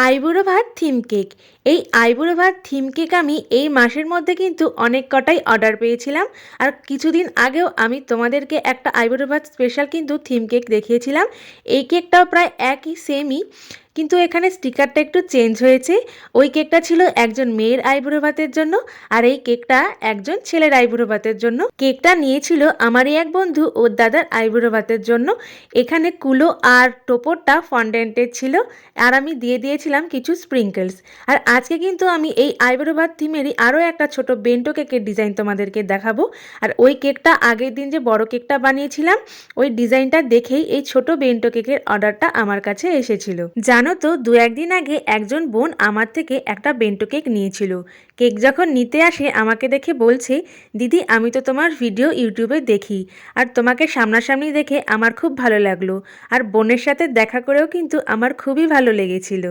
আইবুড়ো ভাত theme cake. এই আইবুড়ো ভাত থিম কেক আমি এই মাসের মধ্যে কিন্তু অনেক কটাই অর্ডার পেয়েছিলাম। আর কিছুদিন আগেও আমি তোমাদেরকে একটা আইবুড়ো ভাত স্পেশাল কিন্তু থিম কেক দেখিয়েছিলাম। এই কেকটাও প্রায় একই সেমই, কিন্তু এখানে স্টিকারটা একটু চেঞ্জ হয়েছে। ওই কেকটা ছিল একজন মেয়ের আইবুড়ো ভাতের জন্য, আর এই কেকটা একজন ছেলের আইবুড়ো ভাতের জন্য। কেকটা নিয়েছিল আমারই এক বন্ধু ওর দাদার আইবুড়ো ভাতের জন্য। এখানে কুলো আর টোপরটা ফন্ডেন্টের ছিল, আর আমি দিয়ে দিয়েছিলাম কিছু স্প্রিঙ্কেলস। আর আজকে কিন্তু আমি এই আইবুড়ো ভাত থিমেরই আরও একটা ছোট বেন্টো কেকের ডিজাইন তোমাদেরকে দেখাবো। আর ওই কেকটা আগের দিন যে বড় কেকটা বানিয়েছিলাম, ওই ডিজাইনটা দেখেই এই ছোট বেন্টো কেকের অর্ডারটা আমার কাছে এসেছিল। জানো তো, দু একদিন আগে একজন বোন আমার থেকে একটা বেন্টো কেক নিয়েছিল। কেক যখন নিতে আসে আমাকে দেখে বলছে, দিদি আমি তো তোমার ভিডিও ইউটিউবে দেখি, আর তোমাকে সামনাসামনি দেখে আমার খুব ভালো লাগলো, আর বোনের সাথে দেখা করেও কিন্তু আমার খুবই ভালো লেগেছিল।